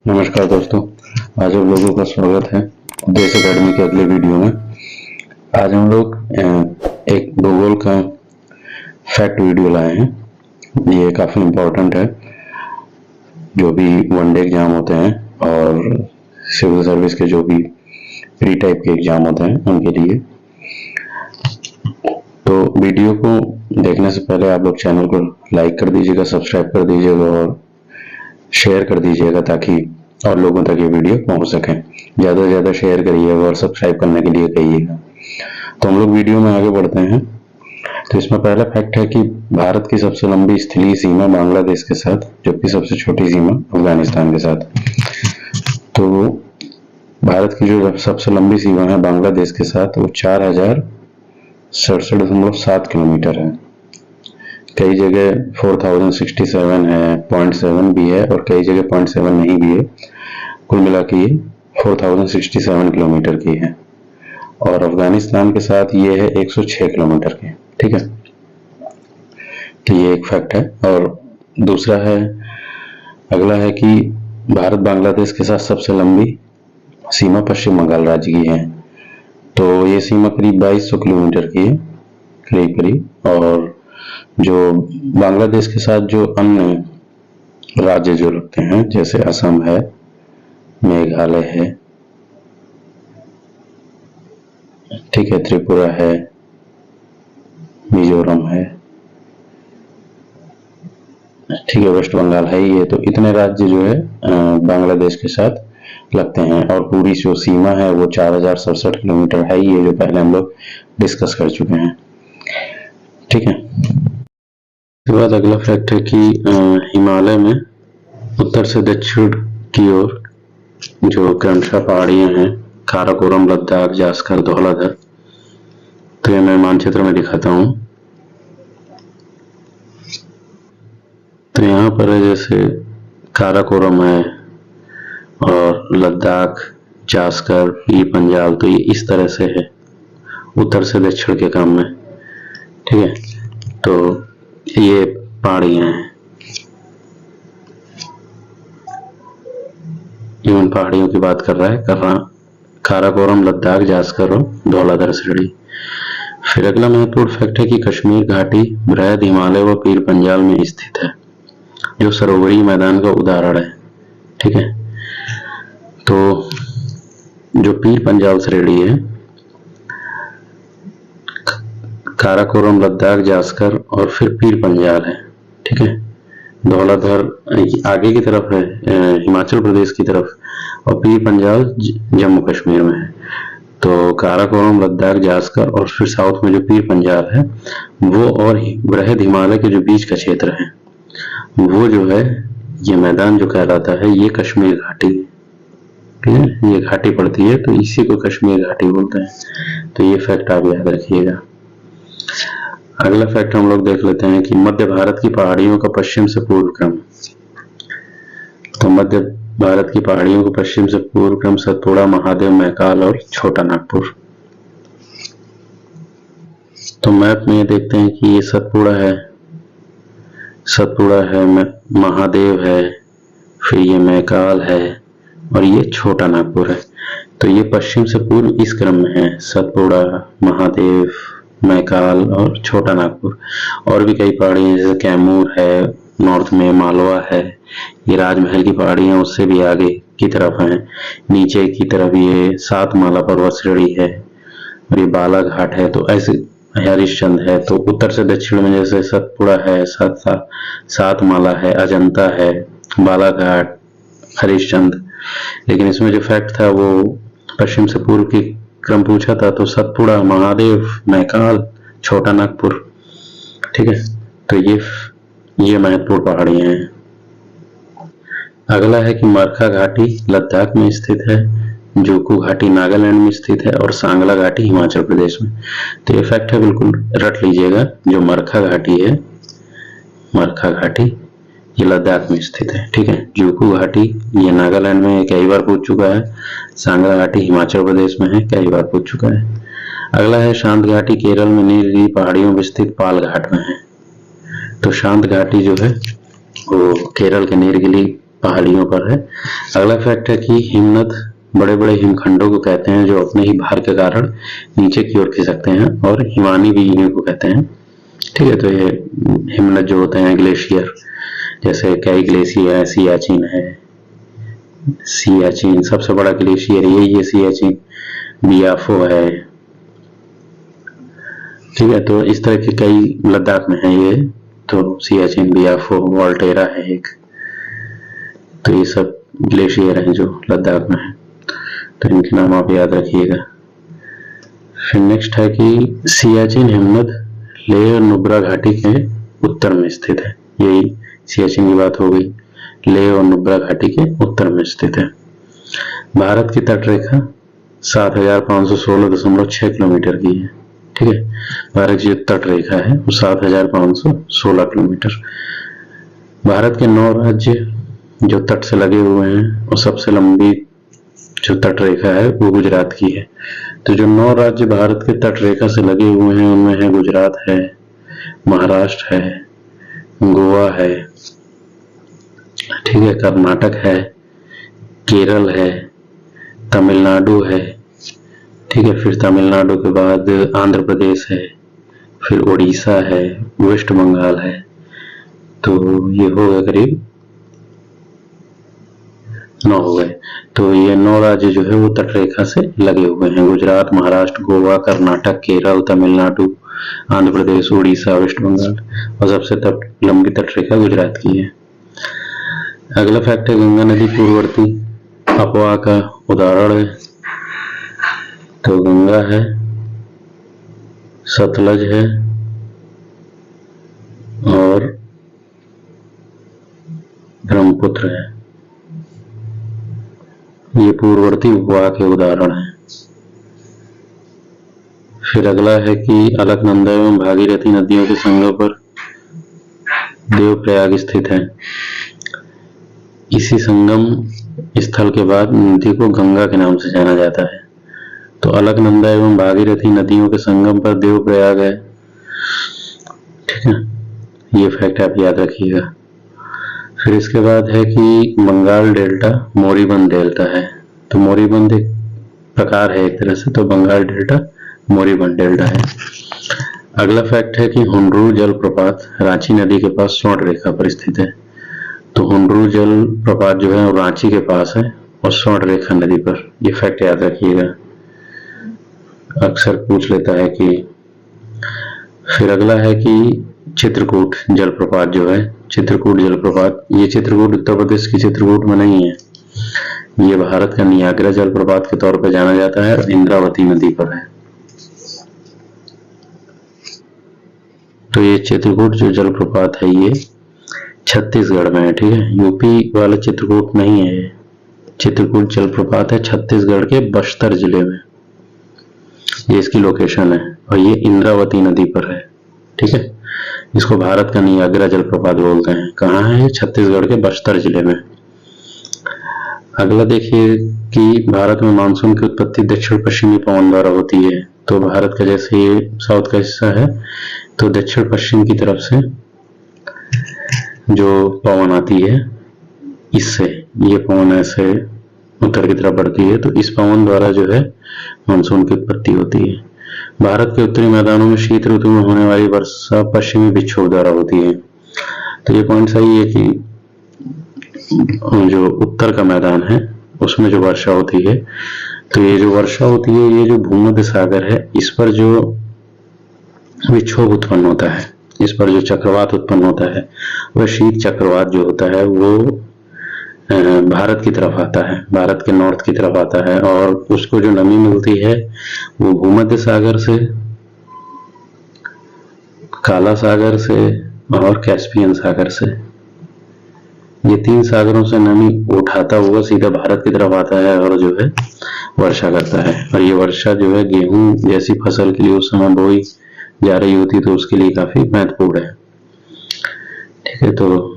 नमस्कार दोस्तों, आज आप लोगों का स्वागत है देश एकेडमी के अगले वीडियो में। आज हम लोग एक भूगोल का फैक्ट वीडियो लाए हैं। ये काफ़ी इम्पोर्टेंट है, जो भी वनडे एग्जाम होते हैं और सिविल सर्विस के जो भी प्री टाइप के एग्जाम होते हैं उनके लिए। तो वीडियो को देखने से पहले आप लोग चैनल को लाइक कर दीजिएगा, सब्सक्राइब कर दीजिएगा और शेयर कर दीजिएगा ताकि और लोगों तक ये वीडियो पहुंच सके। ज़्यादा से ज़्यादा शेयर करिएगा और सब्सक्राइब करने के लिए कहिएगा। तो हम लोग वीडियो में आगे बढ़ते हैं। तो इसमें पहला फैक्ट है कि भारत की सबसे लंबी स्थलीय सीमा बांग्लादेश के साथ, जबकि सबसे छोटी सीमा अफगानिस्तान के साथ। तो भारत की जो सबसे लंबी सीमा है बांग्लादेश के साथ वो 4067.7 किलोमीटर है। कई जगह 4067 है, 0.7 भी है और कई जगह 0.7 नहीं भी है। कुल मिला के ये 4067 किलोमीटर की है और अफगानिस्तान के साथ ये है 106 किलोमीटर की। ठीक है, तो ये एक फैक्ट है। और दूसरा है, अगला है कि भारत बांग्लादेश के साथ सबसे लंबी सीमा पश्चिम बंगाल राज्य की है। तो ये सीमा करीब 2200 किलोमीटर की है करीब करीब। और जो बांग्लादेश के साथ जो अन्य राज्य जो लगते हैं, जैसे असम है, मेघालय है, ठीक है, त्रिपुरा है, मिजोरम है, ठीक है, वेस्ट बंगाल है। ये तो इतने राज्य जो है बांग्लादेश के साथ लगते हैं और पूरी जो सीमा है वो 4067 किलोमीटर है। ये जो पहले हम लोग डिस्कस कर चुके हैं। ठीक है, इसके बाद अगला फैक्ट है कि हिमालय में उत्तर से दक्षिण की ओर जो क्रमशः पहाड़ियां हैं, काराकोरम, लद्दाख, जास्कर, धौलाधर। तो ये मैं मानचित्र में दिखाता हूँ। तो यहाँ पर है जैसे काराकोरम है और लद्दाख, जास्कर, पीर पंजाल। तो ये इस तरह से है उत्तर से दक्षिण के क्रम में। ठीक है, तो ये पहाड़ियां हैं, इन पहाड़ियों की बात कर रहा है काराकोरम, लद्दाख, जास्कर और धौलाधर श्रेणी। फिर अगला महत्वपूर्ण फैक्ट है कि कश्मीर घाटी बृहद हिमालय व पीर पंजाल में स्थित है, जो सरोवरीय मैदान का उदाहरण है। ठीक है, तो जो पीर पंजाल श्रेणी है, काराकोरम, लद्दाख, जास्कर और फिर पीर पंजाल है। ठीक है, धौलाधर आगे की तरफ है, हिमाचल प्रदेश की तरफ, और पीर पंजाल जम्मू कश्मीर में है। तो काराकोरम, लद्दाख, जास्कर और फिर साउथ में जो पीर पंजाल है वो और बृहद हिमालय के जो बीच का क्षेत्र है वो जो है ये मैदान जो कहलाता है ये कश्मीर घाटी। ठीक है, ये घाटी पड़ती है तो इसी को कश्मीर घाटी बोलते हैं। तो ये फैक्ट आप याद रखिएगा। अगला फैक्ट हम लोग देख लेते हैं कि मध्य भारत की पहाड़ियों का पश्चिम से पूर्व क्रम। तो मध्य भारत की पहाड़ियों का पश्चिम से पूर्व क्रम सतपुड़ा, महादेव, महाकाल और छोटा नागपुर। तो मैप में ये देखते हैं कि ये सतपुड़ा है, महादेव है, फिर ये महाकाल है और ये छोटा नागपुर है। तो ये पश्चिम से पूर्व इस क्रम में है, सतपुड़ा, महादेव, महाकाल और छोटा नागपुर। और भी कई पहाड़ियां जैसे कैमूर है, नॉर्थ में मालवा है, ये राजमहल की पहाड़ियां उससे भी आगे की तरफ हैं। नीचे की तरफ ये सातमाला पर्वत श्रेणी है और ये बालाघाट है। तो ऐसे हरिश्चंद है। तो उत्तर से दक्षिण में जैसे सतपुड़ा है, सातमाला है, अजंता है, बालाघाट, हरिश्चंद। लेकिन इसमें जो फैक्ट था वो पश्चिम से पूर्व की क्रम पूछा था, तो सतपुड़ा, महादेव, महाकाल, छोटा नागपुर। ठीक है, तो ये महत्वपूर्ण पहाड़ियां हैं। अगला है कि मरखा घाटी लद्दाख में स्थित है, जोकू घाटी नागालैंड में स्थित है और सांगला घाटी हिमाचल प्रदेश में। तो ये फैक्ट है, बिल्कुल रट लीजिएगा। जो मरखा घाटी है, मरखा घाटी ये लद्दाख में स्थित है। ठीक है, जोकू घाटी ये नागालैंड में कई बार पूछ चुका है, सांगला घाटी हिमाचल प्रदेश में है, कई बार पूछ चुका है। अगला है शांत घाटी केरल में नीलगिरी पहाड़ियों में स्थित पाल घाट में है। तो शांत घाटी जो है वो केरल के नीलगिरी पहाड़ियों पर है। अगला फैक्ट है कि हिमनद बड़े बड़े हिमखंडों को कहते हैं जो अपने ही भार के कारण नीचे की ओर खिसकते हैं, और हिमानी भी इन्हीं को कहते हैं। ठीक है, तो ये हिमनद जो होते हैं ग्लेशियर, जैसे कई ग्लेशियर है, सियाचिन है, सियाचिन सबसे बड़ा ग्लेशियर यही है, सियाचिन, बियाफो है। ठीक है, तो इस तरह के कई लद्दाख में है ये, तो सियाचिन, बियाफो, वोल्टेरा है एक, तो ये सब ग्लेशियर हैं जो लद्दाख में है, तो इनके नाम आप याद रखिएगा। फिर नेक्स्ट है कि सियाचिन हिमनद लेह और नुब्रा घाटी के उत्तर में स्थित है। यही सियाचिन की बात हो गई, लेह और नुब्रा घाटी के उत्तर में स्थित है। भारत की तटरेखा 7516.6 किलोमीटर की है। ठीक है, भारत की जो तटरेखा है वो 7516 किलोमीटर। भारत के 9 राज्य जो तट से लगे हुए हैं, और सबसे लंबी जो तटरेखा है वो गुजरात की है। तो जो 9 राज्य भारत के तटरेखा से लगे हुए हैं उनमें है गुजरात है, महाराष्ट्र है, गोवा है, ठीक है, कर्नाटक है, केरल है, तमिलनाडु है। ठीक है, फिर तमिलनाडु के बाद आंध्र प्रदेश है, फिर उड़ीसा है, वेस्ट बंगाल है। तो ये हो गए करीब 9 हो गए। तो ये 9 राज्य जो है वो तटरेखा से लगे हुए हैं, गुजरात, महाराष्ट्र, गोवा, कर्नाटक, केरल, तमिलनाडु, आंध्र प्रदेश, उड़ीसा, वेस्ट बंगाल, और सबसे लंबी तटरेखा गुजरात की है। अगला फैक्ट है गंगा नदी पूर्ववर्ती अफवाह का उदाहरण है। तो गंगा है, सतलज है और ब्रह्मपुत्र है, ये पूर्ववर्ती अफवाह के उदाहरण हैं। फिर अगला है कि अलकनंदा एवं भागीरथी नदियों के संगम पर देवप्रयाग स्थित है। इसी संगम स्थल के बाद नदी को गंगा के नाम से जाना जाता है। तो अलकनंदा एवं भागीरथी नदियों के संगम पर देवप्रयाग है। ठीक है, ये फैक्ट आप याद रखिएगा। फिर इसके बाद है कि बंगाल डेल्टा मोरीबंद डेल्टा है। तो मोरीबंद एक प्रकार है एक तरह से, तो बंगाल डेल्टा मोरीबंद डेल्टा है। अगला फैक्ट है कि हुंडरू जलप्रपात रांची नदी के पास स्वर्ण रेखा पर स्थित है। तो हुंडरू जलप्रपात जो है वो रांची के पास है और स्वर्ण रेखा नदी पर, ये फैक्ट याद रखिएगा, अक्सर पूछ लेता है कि। फिर अगला है कि चित्रकूट जलप्रपात जो है, चित्रकूट जलप्रपात, ये चित्रकूट उत्तर प्रदेश की चित्रकूट में नहीं है, ये भारत का नियाग्रा जलप्रपात के तौर पर जाना जाता है और इंद्रावती नदी पर है। तो ये चित्रकूट जो जलप्रपात है ये छत्तीसगढ़ में है। ठीक है, यूपी वाला चित्रकूट नहीं है, चित्रकूट जलप्रपात है छत्तीसगढ़ के बस्तर जिले में, ये इसकी लोकेशन है, और ये इंद्रावती नदी पर है। ठीक है, इसको भारत का नियाग्रा जलप्रपात बोलते हैं। कहाँ है? छत्तीसगढ़ के बस्तर जिले में। अगला देखिए कि भारत में मानसून की उत्पत्ति दक्षिण पश्चिमी पवन द्वारा होती है। तो भारत का जैसे ये साउथ का हिस्सा है, तो दक्षिण पश्चिम की तरफ से जो पवन आती है, इससे ये पवन ऐसे उत्तर की तरफ बढ़ती है, तो इस पवन द्वारा जो है मानसून की उत्पत्ति होती है। भारत के उत्तरी मैदानों में शीत ऋतु में होने वाली वर्षा पश्चिमी विक्षोभ द्वारा होती है। तो ये पॉइंट सही है कि जो उत्तर का मैदान है उसमें जो वर्षा होती है, तो ये जो वर्षा होती है ये जो भूमध्य सागर है इस पर जो विक्षोभ उत्पन्न होता है, इस पर जो चक्रवात उत्पन्न होता है, वह शीत चक्रवात जो होता है वो भारत की तरफ आता है, भारत के नॉर्थ की तरफ आता है, और उसको जो नमी मिलती है वो भूमध्य सागर से, काला सागर से और कैस्पियन सागर से, ये 3 सागरों से नमी उठाता हुआ सीधा भारत की तरफ आता है और जो है वर्षा करता है। और ये वर्षा जो है गेहूं जैसी फसल के लिए उस समय बोई जा रही होती है, तो उसके लिए काफी महत्वपूर्ण है। ठीक है, तो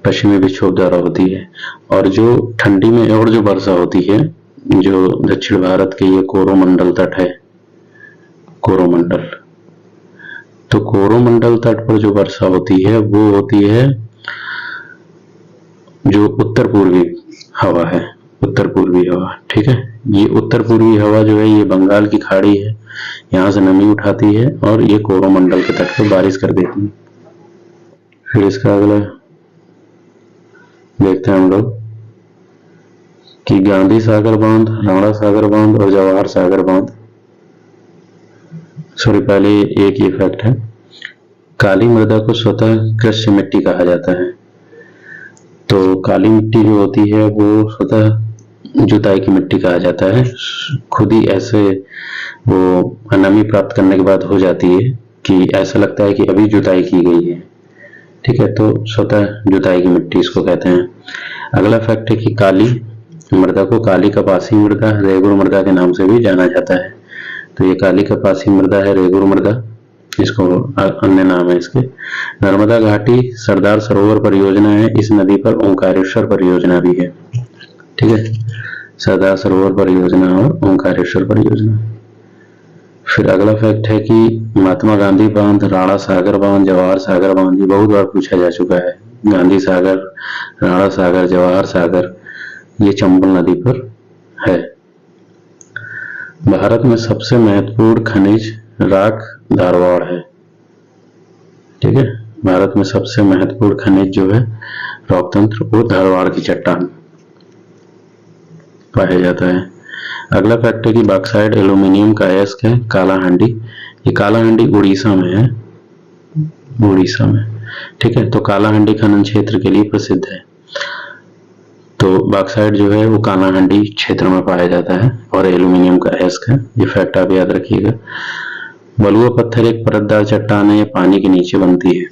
पश्चिमी विक्षोभ द्वारा होती है। और जो ठंडी में और जो वर्षा होती है, जो दक्षिण भारत के ये कोरोमंडल तट है, कोरोमंडल, तो कोरोमंडल तट पर जो वर्षा होती है वो होती है जो उत्तर पूर्वी हवा है, उत्तर पूर्वी हवा, ठीक है। ये उत्तर पूर्वी हवा जो है ये बंगाल की खाड़ी है, यहाँ से नमी उठाती है और ये कोरोमंडल के तट पर बारिश कर देती है। फिर इसका अगला देखते हैं हम लोग कि गांधी सागर बांध, राणा सागर बांध और जवाहर सागर बांध। सॉरी, पहले एक ये फैक्ट है, काली मृदा को स्वतः कृष्य मिट्टी कहा जाता है। तो काली मिट्टी जो होती है वो स्वतः जुताई की मिट्टी कहा जाता है, खुद ही ऐसे वो नमी प्राप्त करने के बाद हो जाती है कि ऐसा लगता है कि अभी जुताई की गई है, ठीक है। तो स्वतः जुताई की मिट्टी इसको कहते हैं। अगला फैक्ट है कि काली मृदा को काली कपासी मृदा, रेगुर मृदा के नाम से भी जाना जाता है। तो ये काली कपासी मृदा है, रेगुर मृदा, इसको अन्य नाम है इसके। नर्मदा घाटी सरदार सरोवर परियोजना है, इस नदी पर ओंकारेश्वर परियोजना भी है, ठीक है। सरदार सरोवर परियोजना और ओंकारेश्वर परियोजना। फिर अगला फैक्ट है कि महात्मा गांधी बांध, राणा सागर बांध, जवाहर सागर बांध, ये बहुत बार पूछा जा चुका है। गांधी सागर, राणा सागर, जवाहर सागर, ये चंबल नदी पर है। भारत में सबसे महत्वपूर्ण खनिज राख धारवाड़ है, ठीक है। भारत में सबसे महत्वपूर्ण खनिज जो है रॉक तंत्र वो धारवाड़ की चट्टान पाया जाता है। अगला फैक्ट है कि बॉक्साइट एल्यूमिनियम का अयस्क है कालाहांडी, ये कालाहांडी उड़ीसा में है, उड़ीसा में, ठीक है। तो कालाहांडी खनन क्षेत्र के लिए प्रसिद्ध है। तो बॉक्साइट जो है वो कालाहांडी क्षेत्र में पाया जाता है और एल्यूमिनियम का अयस्क है, ये फैक्ट आप याद रखिएगा। बलुआ पत्थर एक परतदार चट्टान है, ये पानी के नीचे बनती है,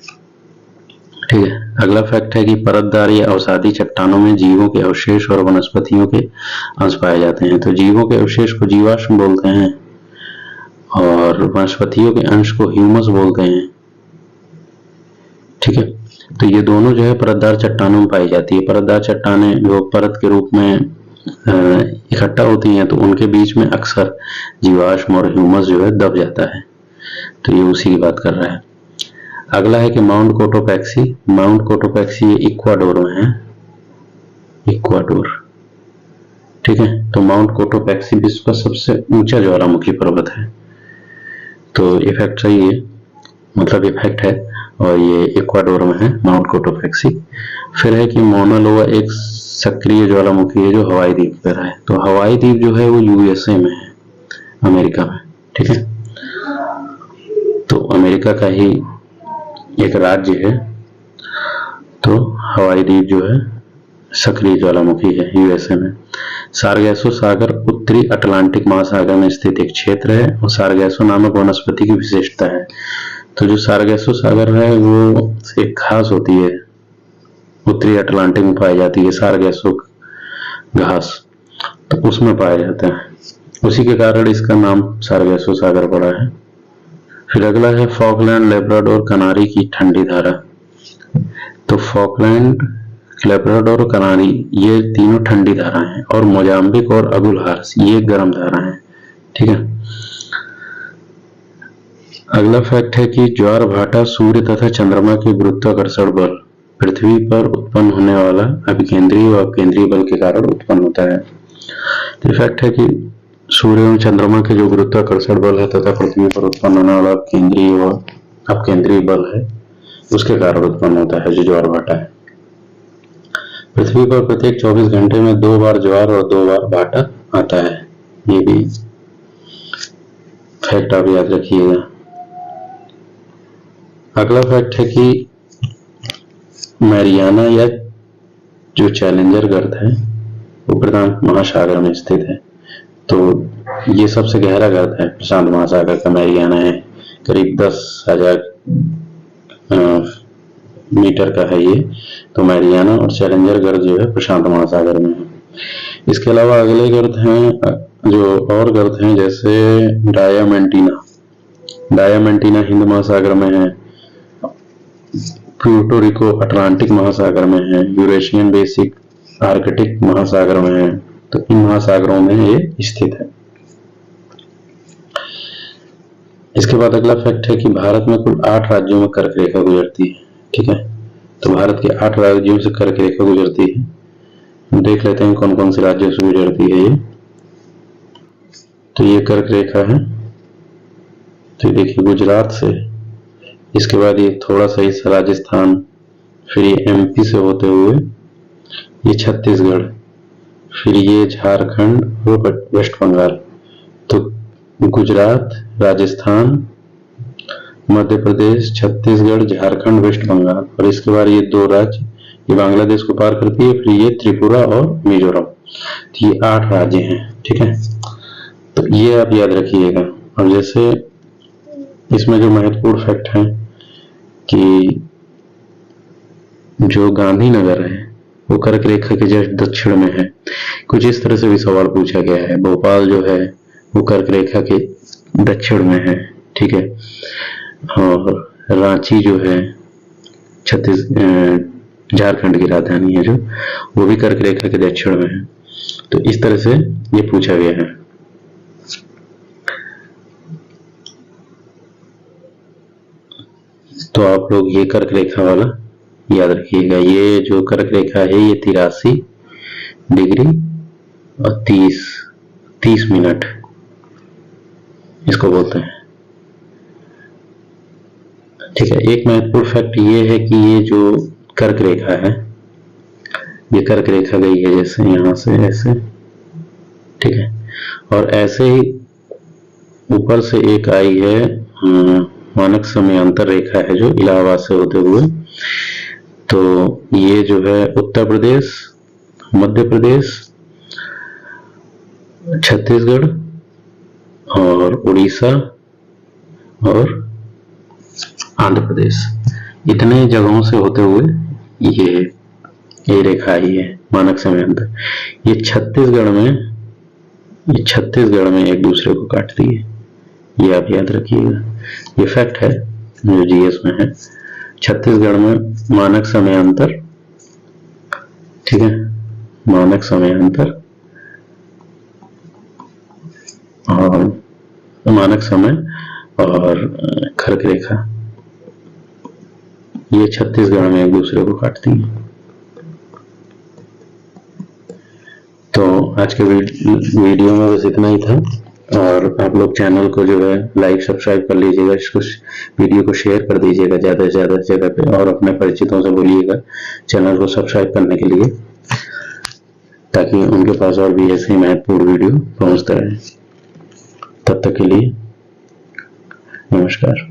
ठीक है। अगला फैक्ट है कि परतदार या अवसादी चट्टानों में जीवों के अवशेष और वनस्पतियों के अंश पाए जाते हैं। तो जीवों के अवशेष को जीवाश्म बोलते हैं और वनस्पतियों के अंश को ह्यूमस बोलते हैं, ठीक है। तो ये दोनों जो है परतदार चट्टानों में पाई जाती है। परतदार चट्टानें जो परत के रूप में इकट्ठा होती हैं तो उनके बीच में अक्सर जीवाश्म और ह्यूमस जो है दब जाता है, तो ये उसी की बात कर रहा है। अगला है कि माउंट कोटोपैक्सी, माउंट कोटोपैक्सी ये इक्वाडोर में है, इक्वाडोर, ठीक है। तो माउंट कोटोपैक्सी विश्व का सबसे ऊंचा ज्वालामुखी पर्वत है, तो ये फैक्ट सही है, मतलब ये फैक्ट है और ये इक्वाडोर में है माउंट कोटोपैक्सी। फिर है कि मौना लोआ एक सक्रिय ज्वालामुखी है जो हवाई द्वीप पर है। तो हवाई द्वीप जो है वो यूएसए में है, अमेरिका में, ठीक है। तो अमेरिका का ही एक राज्य है, तो हवाई द्वीप जो है सक्रिय ज्वालामुखी है यूएसए में। सारगैसो सागर उत्तरी अटलांटिक महासागर में स्थित एक क्षेत्र है और सारगैसो नामक वनस्पति की विशेषता है। तो जो सारगैसो सागर है वो एक घास होती है, उत्तरी अटलांटिक में पाई जाती है सारगैसो घास, तो उसमें पाया जाता है, उसी के कारण इसका नाम सारगैसो सागर पड़ा है। फिर अगला है फॉकलैंड, लेब्राडोर, कनारी की ठंडी धारा। तो फॉकलैंड, लेब्राडोर, कनारी ये तीनों ठंडी धारा हैं और मोजाम्बिक और अगुलहार्स ये गर्म धारा हैं, ठीक है। अगला फैक्ट है कि ज्वार भाटा सूर्य तथा चंद्रमा के गुरुत्वाकर्षण बल पृथ्वी पर उत्पन्न होने वाला अभिकेंद्रीय व अपकेंद्रीय बल के कारण उत्पन्न होता है। तो फैक्ट है कि सूर्य एवं चंद्रमा के जो गुरुत्वाकर्षण बल है तथा पृथ्वी पर उत्पन्न होने वाला केंद्रीय व अपकेंद्रीय बल है उसके कारण उत्पन्न होता है जो ज्वार भाटा है। पृथ्वी पर प्रत्येक 24 घंटे में 2 बार ज्वार और 2 बार भाटा आता है, ये भी फैक्ट आप याद रखिएगा। अगला फैक्ट है कि मैरियाना या जो चैलेंजर गर्त है वो प्रशांत महासागर में स्थित है। तो ये सबसे गहरा गर्त है प्रशांत महासागर का, मैरियाना है, करीब 10,000 मीटर का है ये। तो मैरियाना और चैलेंजर गर्त जो है प्रशांत महासागर में है। इसके अलावा अगले गर्त हैं जो और गर्त हैं जैसे डायमेंटिना, डायमेंटिना हिंद महासागर में है, प्यूर्टो रिको अटलांटिक महासागर में है, यूरेशियन बेसिक आर्कटिक महासागर में है। तो इन महासागरों में ये स्थित है। इसके बाद अगला फैक्ट है कि भारत में कुल 8 राज्यों में कर्क रेखा गुजरती है, ठीक है। तो भारत के 8 राज्यों से कर्क रेखा गुजरती है। देख लेते हैं कौन कौन से राज्यों से गुजरती है ये। तो ये कर्क रेखा है, तो देखिए गुजरात से, इसके बाद ये थोड़ा सा हिस्सा राजस्थान, फिर ये एमपी से होते हुए ये छत्तीसगढ़, फिर ये झारखंड और वेस्ट बंगाल। तो गुजरात, राजस्थान, मध्य प्रदेश, छत्तीसगढ़, झारखंड, वेस्ट बंगाल, और इसके बाद ये 2 राज्य, ये बांग्लादेश को पार करती है, फिर ये त्रिपुरा और मिजोरम। तो ये 8 राज्य हैं, ठीक है। तो ये आप याद रखिएगा। और जैसे इसमें जो महत्वपूर्ण फैक्ट है कि जो गांधीनगर है वो कर्क रेखा के जस्ट दक्षिण में है। कुछ इस तरह से भी सवाल पूछा गया है। भोपाल जो है वो कर्क रेखा के दक्षिण में है, ठीक है। और रांची जो है झारखंड की राजधानी है जो, वो भी कर्क रेखा के दक्षिण में है। तो इस तरह से ये पूछा गया है। तो आप लोग ये कर्क रेखा वाला याद रखिएगा। ये जो कर्क रेखा है ये 83 डिग्री और 30 मिनट इसको बोलते हैं, ठीक है। एक महत्वपूर्ण फैक्ट ये है कि ये जो कर्क रेखा है, ये कर्क रेखा गई है जैसे यहां से ऐसे, ठीक है, और ऐसे ही ऊपर से एक आई है मानक समयांतर रेखा है जो इलाहाबाद से होते हुए। तो ये जो है उत्तर प्रदेश, मध्य प्रदेश, छत्तीसगढ़ और उड़ीसा और आंध्र प्रदेश, इतने जगहों से होते हुए ये रेखा आई है मानक समयांतर। ये छत्तीसगढ़ में एक दूसरे को काटती है, ये आप याद रखिएगा। ये फैक्ट है जो जीएस में है। छत्तीसगढ़ में मानक समयांतर, ठीक है, मानक समयांतर और मानक समय और कर्क रेखा, ये छत्तीसगढ़ में एक दूसरे को काटती है। तो आज के वीडियो में बस इतना ही था। और आप लोग चैनल को जो है लाइक सब्सक्राइब कर लीजिएगा, इसको वीडियो को शेयर कर दीजिएगा ज़्यादा से ज़्यादा जगह पे, और अपने परिचितों से बोलिएगा चैनल को सब्सक्राइब करने के लिए, ताकि उनके पास और भी ऐसे महत्वपूर्ण वीडियो पहुंचता रहे। तब तक के लिए नमस्कार।